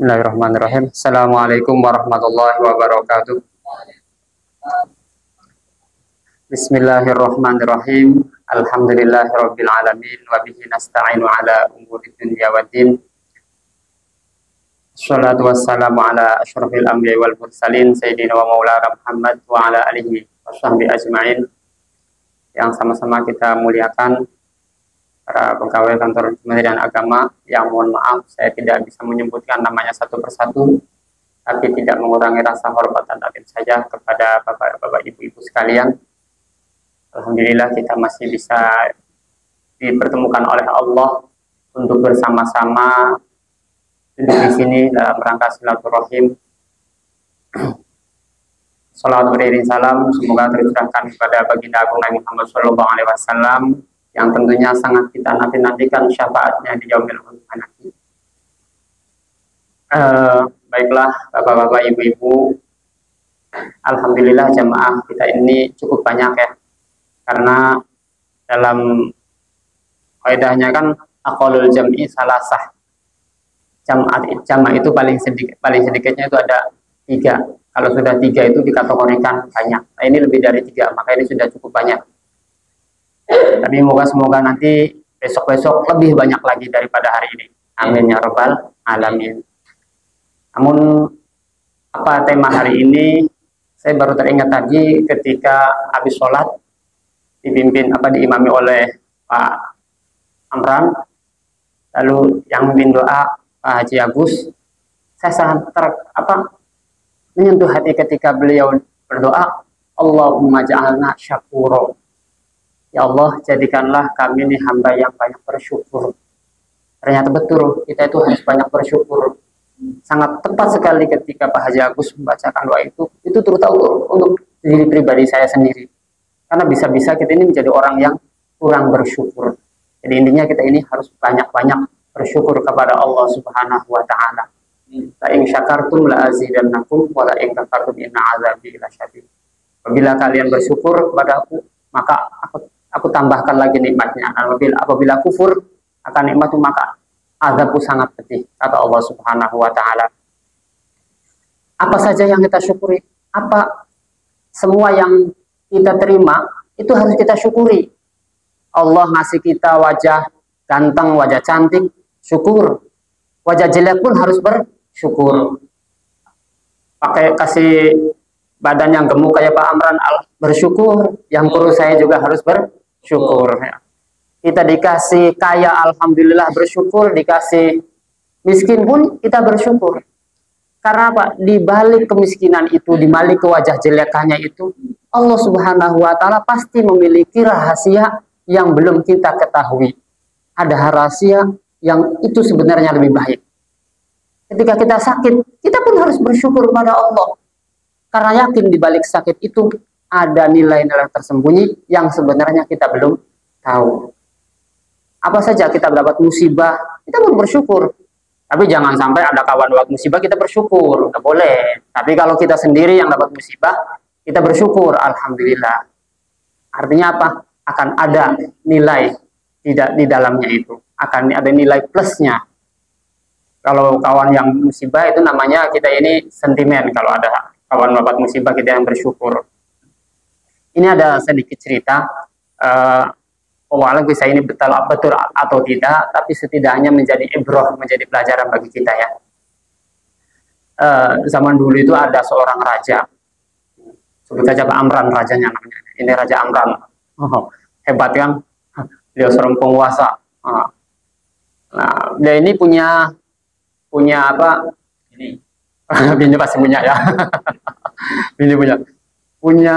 Bismillahirrahmanirrahim. Assalamualaikum warahmatullahi wabarakatuh. Bismillahirrahmanirrahim. Alhamdulillahirabbil alamin wa bihi nasta'inu ala umuri dunya waddin. Shalatu wassalamu ala asyrafil anbiya'i wal mursalin sayyidina wa maulana Muhammad wa ala alihi washabbihi ajmain. Yang sama-sama kita muliakan para pegawai kantor Kementerian Agama, yang mohon maaf saya tidak bisa menyebutkan namanya satu persatu, tapi tidak mengurangi rasa hormat dan takdim saja kepada bapak-bapak, ibu-ibu sekalian. Alhamdulillah kita masih bisa dipertemukan oleh Allah untuk bersama-sama duduk di sini dalam rangka silaturahim. Salawat beriring salam semoga tercurahkan kepada baginda agung Nabi Muhammad SAW, yang tentunya sangat kita nanti-nantikan syafaatnya di yaumil qiyamah nanti. Baiklah bapak-bapak, ibu-ibu, alhamdulillah jamaah kita ini cukup banyak ya, karena dalam kaidahnya kan aqallul jam'i salasah. Jamaah itu paling sedikitnya itu ada 3. Kalau sudah 3 itu dikategorikan banyak. Nah ini lebih dari 3, maka ini sudah cukup banyak. Tapi semoga nanti besok-besok lebih banyak lagi daripada hari ini. Amin ya rabbal alamin. Namun apa tema hari ini? Saya baru teringat tadi ketika habis sholat diimami oleh Pak Amran, lalu yang memimpin doa Pak Haji Agus. Saya sangat menyentuh hati ketika beliau berdoa, Allahumma ja'alna syakuro. Ya Allah, jadikanlah kami ini hamba yang banyak bersyukur. Ternyata betul, kita itu harus banyak bersyukur. Sangat tepat sekali ketika Pak Haji Agus membacakan doa itu terutama untuk diri pribadi saya sendiri. Karena bisa-bisa kita ini menjadi orang yang kurang bersyukur. Jadi intinya kita ini harus banyak-banyak bersyukur kepada Allah Subhanahu wa Ta'ala. La in syakartum la azidannakum wa la in kafartum inna azabi lasyadid. Apabila kalian bersyukur kepadaku, maka aku tambahkan lagi nikmatnya. Apabila kufur akan nikmatku, maka azabku sangat pedih, kata Allah Subhanahu wa Ta'ala. Apa saja yang kita syukuri, semua yang kita terima itu harus kita syukuri. Allah ngasih kita wajah ganteng, wajah cantik, syukur. Wajah jelek pun harus bersyukur. Kasih badan yang gemuk kayak Pak Amran, bersyukur. Yang kurus saya juga harus bersyukur. Kita dikasih kaya, alhamdulillah bersyukur. Dikasih miskin pun kita bersyukur. Karena apa? Di balik kemiskinan itu, di balik wajah jelekannya itu, Allah Subhanahu wa Ta'ala pasti memiliki rahasia yang belum kita ketahui. Ada rahasia yang itu sebenarnya lebih baik. Ketika kita sakit, kita pun harus bersyukur kepada Allah. Karena yakin di balik sakit itu ada nilai-nilai tersembunyi yang sebenarnya kita belum tahu. Apa saja kita dapat musibah, kita pun bersyukur. Tapi jangan sampai ada kawan dapat musibah kita bersyukur, nggak boleh. Tapi kalau kita sendiri yang dapat musibah, kita bersyukur, alhamdulillah. Artinya apa? Akan ada nilai di dalamnya itu. Akan ada nilai plusnya. Kalau kawan yang musibah itu namanya kita ini sentimen. Kalau ada kawan dapat musibah, kita yang bersyukur. Ini ada sedikit cerita. Walau bisa ini betul atau tidak, tapi setidaknya menjadi ibrah, menjadi pelajaran bagi kita ya. Zaman dulu itu ada seorang raja. Sebut saja Pak Amran rajanya namanya. Ini Raja Amran. Hebat kan? Dia seorang penguasa. Nah, dia ini punya apa? Bini pasti punya ya. Bini punya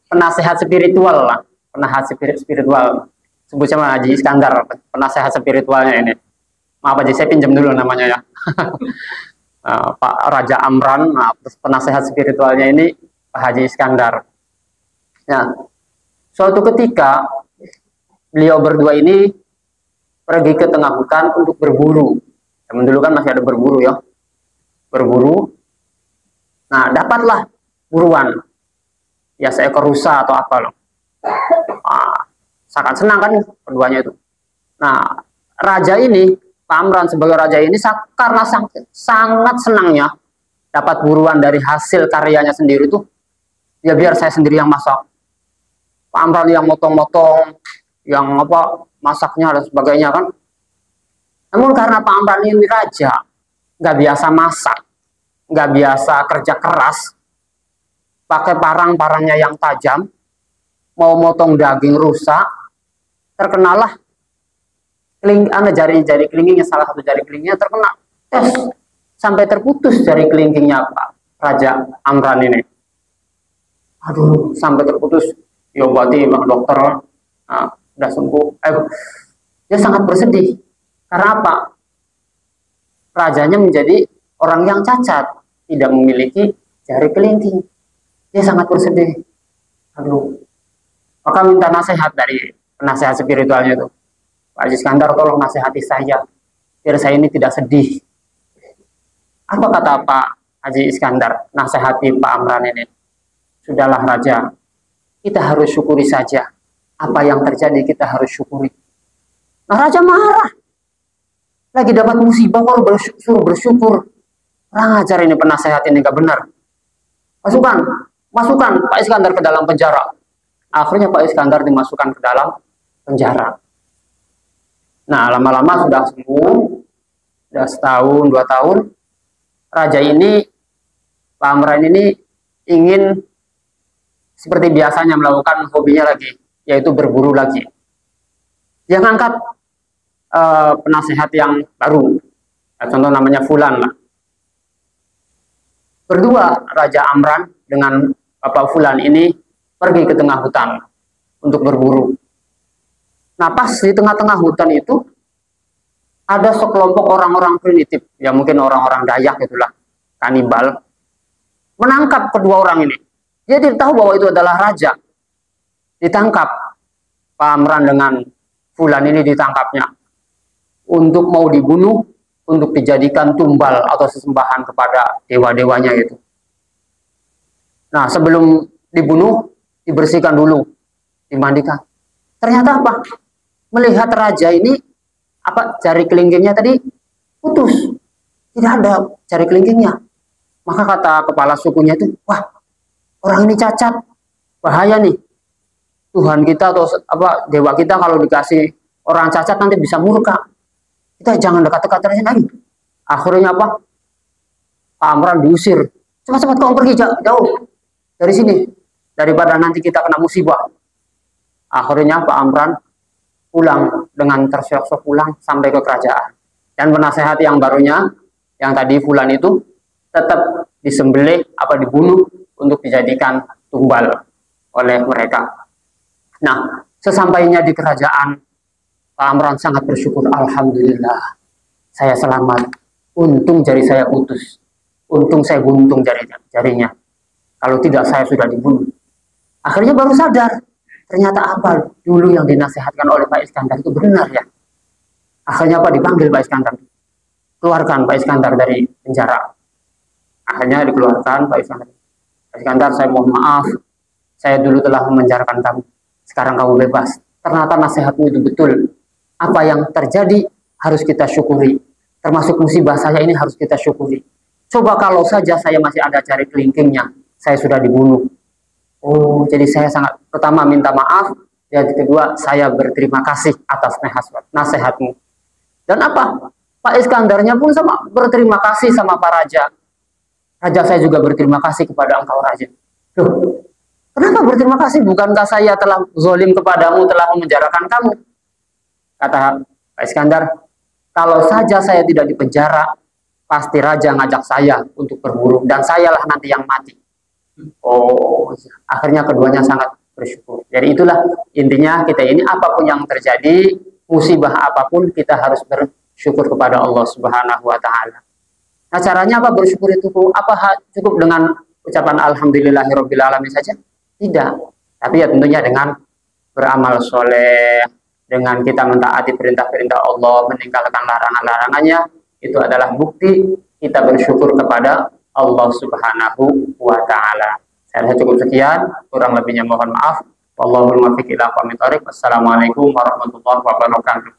penasehat spiritual lah. Penasehat spiritual. Sebut sama Haji Iskandar, penasehat spiritualnya ini. Maaf Haji, saya pinjam dulu namanya ya. Pak Raja Amran, penasehat spiritualnya ini Pak Haji Iskandar. Nah, suatu ketika beliau berdua ini pergi ke tengah hutan untuk berburu. Zaman dulu kan masih ada berburu ya. Berburu. Nah, dapatlah buruan. Ya seekor rusa atau apa loh. Sangat senang kan keduanya itu. Nah, raja ini Pak Amran sebagai raja ini karena sangat senangnya dapat buruan dari hasil karyanya sendiri tuh, ya biar saya sendiri yang masak. Pak Amran yang motong-motong, yang apa masaknya dan sebagainya kan. Namun karena Pak Amran ini raja, nggak biasa masak, nggak biasa kerja keras, pakai parang-parangnya yang tajam, mau motong daging rusak, terkenalah jari-jari kelingkingnya, salah satu jari kelingkingnya terkena tes sampai terputus jari kelingkingnya Pak Raja Amran ini. Aduh, sampai terputus, diobati bang dokter, nah, udah sembuh. Dia sangat bersedih. Karena apa? Rajanya menjadi orang yang cacat, tidak memiliki jari kelingking. Dia sangat bersedih. Aduh, maka minta nasihat dari penasehat spiritualnya itu. Pak Haji Iskandar, tolong nasihati saya, biar saya ini tidak sedih. Apa kata Pak Haji Iskandar, nasihati Pak Amran ini? Sudahlah raja, kita harus syukuri saja. Apa yang terjadi kita harus syukuri. Nah raja marah. Lagi dapat musibah kalau suruh bersyukur. Kurang ajar ini penasehat ini, gak benar. Masukkan Pak Iskandar ke dalam penjara. Akhirnya Pak Iskandar dimasukkan ke dalam penjara. Nah, lama-lama sudah sembuh, sudah setahun, 2 tahun, raja ini, Pak Amran ini ingin seperti biasanya melakukan hobinya lagi, yaitu berburu lagi. Dia ngangkat penasehat yang baru, contoh namanya Fulan lah. Berdua Raja Amran dengan Bapak Fulan ini pergi ke tengah hutan untuk berburu. Nah pas di tengah-tengah hutan itu ada sekelompok orang-orang primitif, ya mungkin orang-orang Dayak itulah, kanibal, menangkap kedua orang ini. Dia tidak tahu bahwa itu adalah raja. Ditangkap, Pak Amran dengan Fulan ini ditangkapnya untuk mau dibunuh, untuk dijadikan tumbal atau sesembahan kepada dewa-dewanya itu. Nah sebelum dibunuh, dibersihkan dulu, dimandikan. Ternyata apa? Melihat raja ini, jari kelingkingnya tadi putus, tidak ada jari kelingkingnya. Maka kata kepala sukunya itu, wah orang ini cacat, bahaya nih. Tuhan kita atau dewa kita kalau dikasih orang cacat nanti bisa murka. Kita jangan dekat-dekat raja lagi. Akhirnya apa? Pak Amran diusir. Cepat-cepat kamu pergi jauh dari sini, daripada nanti kita kena musibah. Akhirnya Pak Amran pulang dengan tersiok-siok pulang sampai ke kerajaan. Dan penasehat yang barunya, yang tadi Fulan itu, tetap disembelih dibunuh untuk dijadikan tumbal oleh mereka. Nah, sesampainya di kerajaan, Pak Amran sangat bersyukur. Alhamdulillah, saya selamat. Untung jari saya putus. Untung saya buntung jarinya. Kalau tidak saya sudah dibunuh. Akhirnya baru sadar. Ternyata apa dulu yang dinasihatkan oleh Pak Iskandar itu benar ya. Akhirnya dipanggil Pak Iskandar. Keluarkan Pak Iskandar dari penjara. Akhirnya dikeluarkan Pak Iskandar. Pak Iskandar, saya mohon maaf. Saya dulu telah memenjarakan kamu. Sekarang kamu bebas. Ternyata nasihatmu itu betul. Apa yang terjadi harus kita syukuri. Termasuk musibah saya ini harus kita syukuri. Coba kalau saja saya masih ada jari kelingkingnya, saya sudah dibunuh. Oh, jadi saya sangat pertama minta maaf, dan kedua saya berterima kasih atas nasihatmu. Dan apa? Pak Iskandarnya pun sama berterima kasih sama Pak Raja. Raja, saya juga berterima kasih kepada engkau Raja. Loh, kenapa berterima kasih? Bukankah saya telah zolim kepadamu, telah memenjarakan kamu? Kata Pak Iskandar, kalau saja saya tidak dipenjara, pasti Raja ngajak saya untuk berburu, dan sayalah nanti yang mati. Oh, akhirnya keduanya sangat bersyukur. Jadi itulah intinya kita ini, apapun yang terjadi, musibah apapun, kita harus bersyukur kepada Allah Subhanahu wa Ta'ala. Nah, caranya apa bersyukur itu? Apa cukup dengan ucapan alhamdulillahirabbil alamin saja? Tidak. Tapi ya tentunya dengan beramal soleh, dengan kita mentaati perintah-perintah Allah, meninggalkan larangan-larangannya, itu adalah bukti kita bersyukur kepada Allah Subhanahu wa Ta'ala. Saya rasa cukup sekian, kurang lebihnya mohon maaf. Wallahul muwaffiq ila aqwamit thoriq. Wassalamualaikum warahmatullahi wabarakatuh.